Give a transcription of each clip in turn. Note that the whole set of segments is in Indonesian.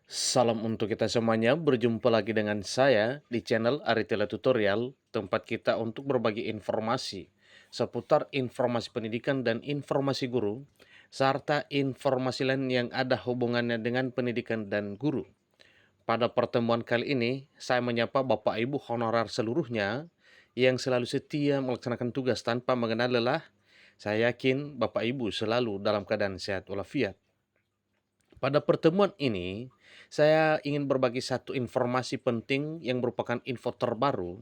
Salam untuk kita semuanya, berjumpa lagi dengan saya di channel Aritela Tutorial, tempat kita untuk berbagi informasi seputar informasi pendidikan dan informasi guru, serta informasi lain yang ada hubungannya dengan pendidikan dan guru. Pada pertemuan kali ini, saya menyapa Bapak Ibu honorer seluruhnya yang selalu setia melaksanakan tugas tanpa mengenal lelah. Saya yakin Bapak Ibu selalu dalam keadaan sehat walafiat. Pada pertemuan ini, saya ingin berbagi satu informasi penting yang merupakan info terbaru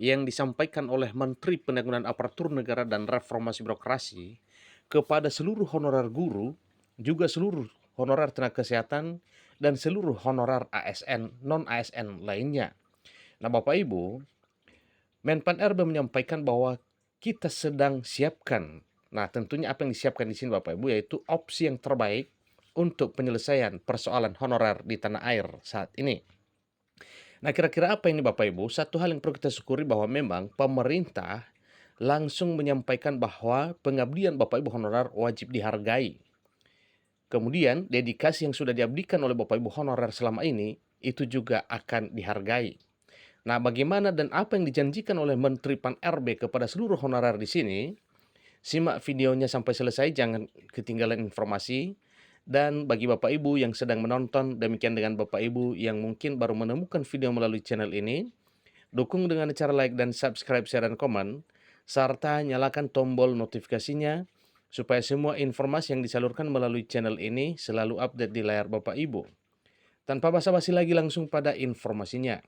yang disampaikan oleh Menteri Pendangunan Aparatur Negara dan Reformasi Birokrasi kepada seluruh honorer guru, juga seluruh honorer tenaga kesehatan, dan seluruh honorer ASN, non-ASN lainnya. Nah, Bapak Ibu, Menpan RB menyampaikan bahwa kita sedang siapkan. Nah, tentunya apa yang disiapkan di sini Bapak Ibu yaitu opsi yang terbaik untuk penyelesaian persoalan honorer di tanah air saat ini. Nah, kira-kira apa ini Bapak Ibu? Satu hal yang perlu kita syukuri bahwa memang pemerintah langsung menyampaikan bahwa pengabdian Bapak Ibu honorer wajib dihargai. Kemudian, dedikasi yang sudah diabdikan oleh Bapak Ibu honorer selama ini itu juga akan dihargai. Nah, bagaimana dan apa yang dijanjikan oleh Menteri Pan RB kepada seluruh honorer di sini? Simak videonya sampai selesai, jangan ketinggalan informasi. Dan bagi Bapak Ibu yang sedang menonton, demikian dengan Bapak Ibu yang mungkin baru menemukan video melalui channel ini, dukung dengan cara like dan subscribe, share, dan komen, serta nyalakan tombol notifikasinya supaya semua informasi yang disalurkan melalui channel ini selalu update di layar Bapak Ibu. Tanpa basa-basi lagi langsung pada informasinya.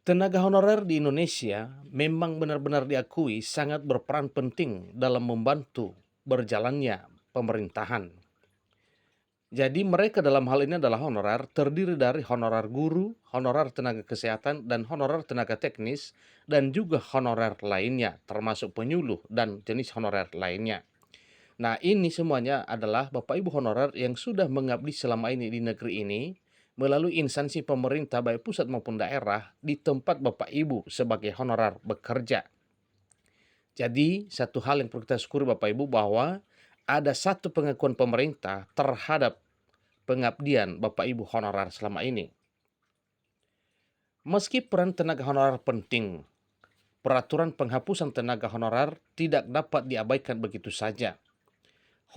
Tenaga honorer di Indonesia memang benar-benar diakui sangat berperan penting dalam membantu berjalannya pemerintahan. Jadi mereka dalam hal ini adalah honorer, terdiri dari honorer guru, honorer tenaga kesehatan, dan honorer tenaga teknis, dan juga honorer lainnya, termasuk penyuluh dan jenis honorer lainnya. Nah, ini semuanya adalah Bapak Ibu honorer yang sudah mengabdi selama ini di negeri ini melalui instansi pemerintah baik pusat maupun daerah di tempat Bapak Ibu sebagai honorer bekerja. Jadi, satu hal yang perlu kita syukuri Bapak Ibu bahwa ada satu pengakuan pemerintah terhadap pengabdian Bapak Ibu honorer selama ini. Meski peran tenaga honorer penting, peraturan penghapusan tenaga honorer tidak dapat diabaikan begitu saja.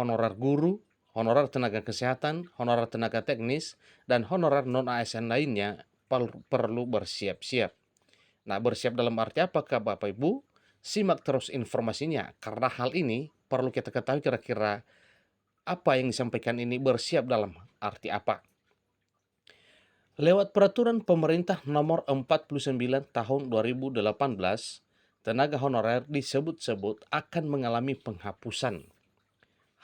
Honorer guru, honorer tenaga kesehatan, honorer tenaga teknis, dan honorer non-ASN lainnya perlu bersiap-siap. Nah, bersiap dalam arti apakah Bapak Ibu? Simak terus informasinya, karena hal ini perlu kita ketahui kira-kira apa yang disampaikan ini bersiap dalam arti apa. Lewat peraturan pemerintah nomor 49 tahun 2018, tenaga honorer disebut-sebut akan mengalami penghapusan.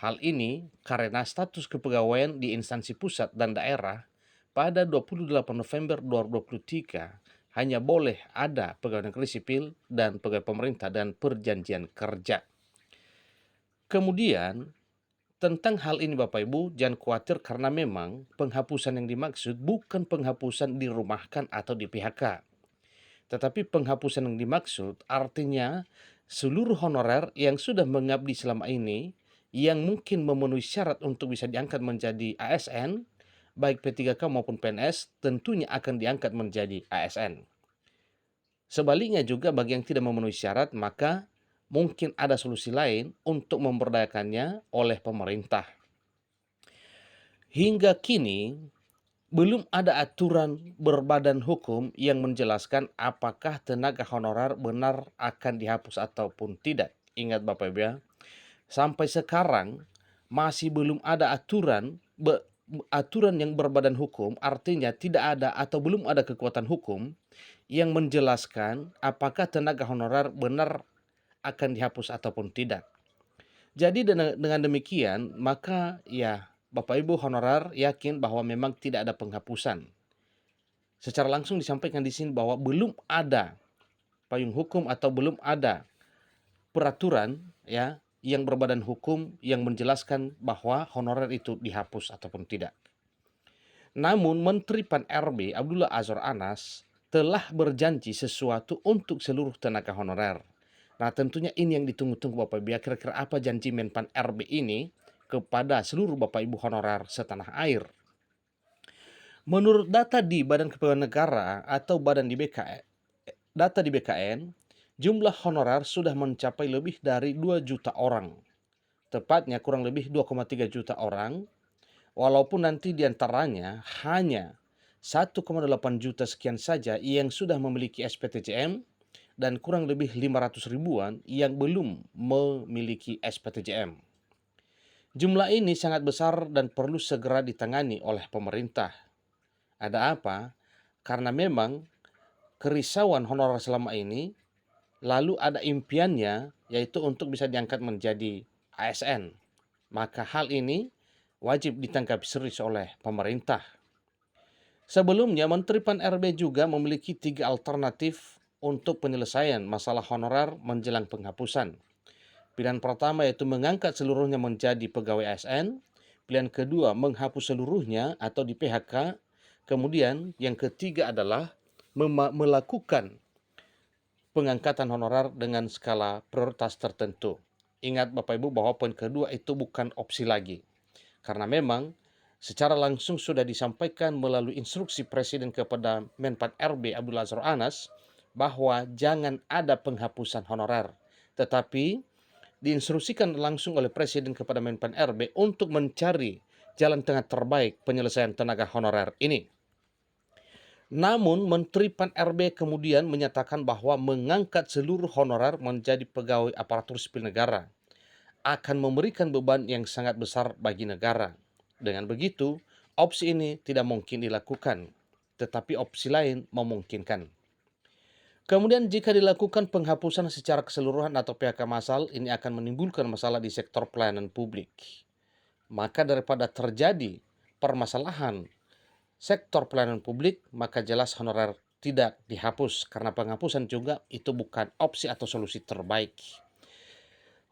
Hal ini karena status kepegawaian di instansi pusat dan daerah pada 28 November 2023 hanya boleh ada pegawai negeri sipil dan pegawai pemerintah dan perjanjian kerja. Kemudian, tentang hal ini Bapak Ibu, jangan khawatir karena memang penghapusan yang dimaksud bukan penghapusan dirumahkan atau di PHK. Tetapi penghapusan yang dimaksud artinya seluruh honorer yang sudah mengabdi selama ini yang mungkin memenuhi syarat untuk bisa diangkat menjadi ASN, baik P3K maupun PNS, tentunya akan diangkat menjadi ASN. Sebaliknya juga bagi yang tidak memenuhi syarat, maka mungkin ada solusi lain untuk memberdayakannya oleh pemerintah. Hingga kini, belum ada aturan berbadan hukum yang menjelaskan apakah tenaga honorer benar akan dihapus ataupun tidak. Ingat Bapak Ibu ya, sampai sekarang masih belum ada aturan yang berbadan hukum, artinya tidak ada atau belum ada kekuatan hukum yang menjelaskan apakah tenaga honorer benar akan dihapus ataupun tidak. Jadi dengan demikian, maka ya Bapak Ibu honorer yakin bahwa memang tidak ada penghapusan. Secara langsung disampaikan di sini bahwa belum ada payung hukum atau belum ada peraturan ya yang berbadan hukum yang menjelaskan bahwa honorer itu dihapus ataupun tidak. Namun Menteri Pan RB Abdullah Azwar Anas telah berjanji sesuatu untuk seluruh tenaga honorer. Nah, tentunya ini yang ditunggu-tunggu Bapak Ibu. Kira-kira apa janji Menpan RB ini kepada seluruh Bapak Ibu honorer setanah air? Menurut data di Badan Kepegawaian Negara atau data di BKN, jumlah honorer sudah mencapai lebih dari 2 juta orang. Tepatnya kurang lebih 2,3 juta orang, walaupun nanti diantaranya hanya 1,8 juta sekian saja yang sudah memiliki SPTJM dan kurang lebih 500 ribuan yang belum memiliki SPTJM. Jumlah ini sangat besar dan perlu segera ditangani oleh pemerintah. Ada apa? Karena memang kerisauan honorer selama ini, lalu ada impiannya yaitu untuk bisa diangkat menjadi ASN. Maka hal ini wajib ditanggapi serius oleh pemerintah. Sebelumnya, Menteri Pan-RB juga memiliki 3 alternatif untuk penyelesaian masalah honorer menjelang penghapusan. Pilihan pertama yaitu mengangkat seluruhnya menjadi pegawai ASN. Pilihan kedua menghapus seluruhnya atau di PHK. Kemudian yang ketiga adalah melakukan pengangkatan honorer dengan skala prioritas tertentu. Ingat Bapak Ibu bahwa poin kedua itu bukan opsi lagi. Karena memang secara langsung sudah disampaikan melalui instruksi Presiden kepada Menpan RB Abdul Azhar Anas bahwa jangan ada penghapusan honorer. Tetapi diinstruksikan langsung oleh Presiden kepada Menpan RB untuk mencari jalan tengah terbaik penyelesaian tenaga honorer ini. Namun Menteri Pan-RB kemudian menyatakan bahwa mengangkat seluruh honorer menjadi pegawai aparatur sipil negara akan memberikan beban yang sangat besar bagi negara. Dengan begitu, opsi ini tidak mungkin dilakukan, tetapi opsi lain memungkinkan. Kemudian jika dilakukan penghapusan secara keseluruhan atau PHK massal, ini akan menimbulkan masalah di sektor pelayanan publik. Maka daripada terjadi permasalahan sektor pelayanan publik, maka jelas honorer tidak dihapus karena penghapusan juga itu bukan opsi atau solusi terbaik.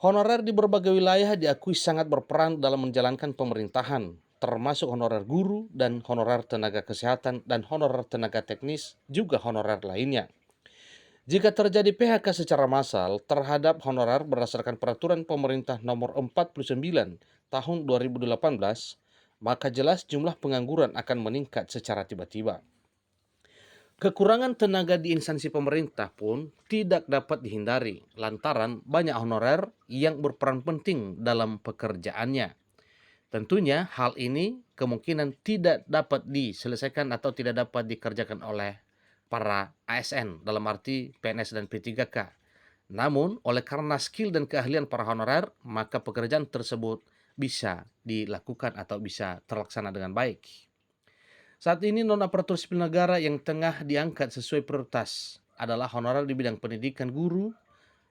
Honorer di berbagai wilayah diakui sangat berperan dalam menjalankan pemerintahan, termasuk honorer guru dan honorer tenaga kesehatan dan honorer tenaga teknis, juga honorer lainnya. Jika terjadi PHK secara massal terhadap honorer berdasarkan peraturan pemerintah nomor 49 tahun 2018, maka jelas jumlah pengangguran akan meningkat secara tiba-tiba. Kekurangan tenaga di instansi pemerintah pun tidak dapat dihindari lantaran banyak honorer yang berperan penting dalam pekerjaannya. Tentunya hal ini kemungkinan tidak dapat diselesaikan atau tidak dapat dikerjakan oleh para ASN dalam arti PNS dan P3K. Namun oleh karena skill dan keahlian para honorer, maka pekerjaan tersebut bisa dilakukan atau bisa terlaksana dengan baik. Saat ini non-aparatur sipil negara yang tengah diangkat sesuai prioritas adalah honorer di bidang pendidikan guru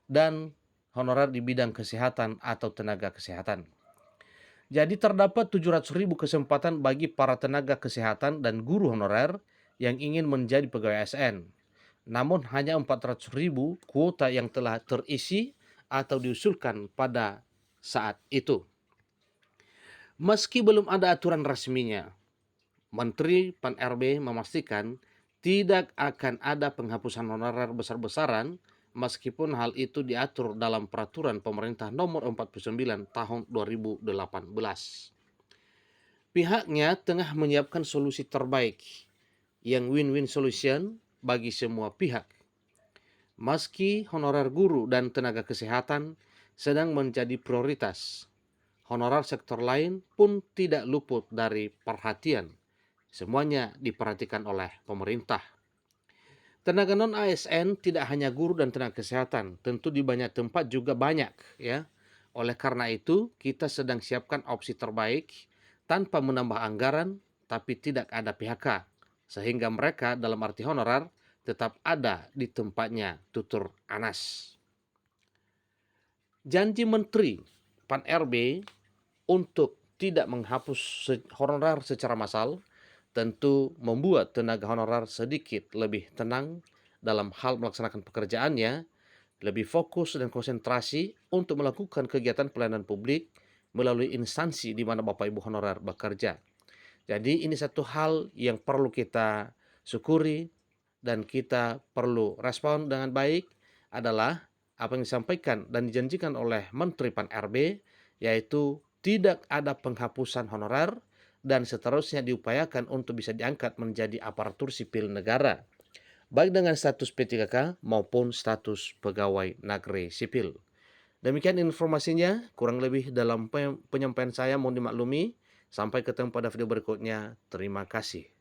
dan honorer di bidang kesehatan atau tenaga kesehatan. Jadi terdapat 700.000 kesempatan bagi para tenaga kesehatan dan guru honorer yang ingin menjadi pegawai ASN. Namun hanya 400.000 kuota yang telah terisi atau diusulkan pada saat itu. Meski belum ada aturan resminya, Menteri Pan-RB memastikan tidak akan ada penghapusan honorer besar-besaran meskipun hal itu diatur dalam peraturan pemerintah nomor 49 tahun 2018. Pihaknya tengah menyiapkan solusi terbaik yang win-win solution bagi semua pihak. Meski honorer guru dan tenaga kesehatan sedang menjadi prioritas, honorer sektor lain pun tidak luput dari perhatian. Semuanya diperhatikan oleh pemerintah. Tenaga non-ASN tidak hanya guru dan tenaga kesehatan, tentu di banyak tempat juga banyak ya. Oleh karena itu, kita sedang siapkan opsi terbaik tanpa menambah anggaran tapi tidak ada PHK, sehingga mereka dalam arti honorer tetap ada di tempatnya, tutur Anas. Janji Menteri Pan-RB untuk tidak menghapus honorer secara massal tentu membuat tenaga honorer sedikit lebih tenang dalam hal melaksanakan pekerjaannya, lebih fokus dan konsentrasi untuk melakukan kegiatan pelayanan publik melalui instansi di mana Bapak Ibu honorer bekerja. Jadi ini satu hal yang perlu kita syukuri dan kita perlu respon dengan baik adalah apa yang disampaikan dan dijanjikan oleh Menteri Pan-RB, yaitu tidak ada penghapusan honorer dan seterusnya diupayakan untuk bisa diangkat menjadi aparatur sipil negara, baik dengan status P3K maupun status pegawai negeri sipil. Demikian informasinya, kurang lebih dalam penyampaian saya mohon dimaklumi. Sampai ketemu pada video berikutnya. Terima kasih.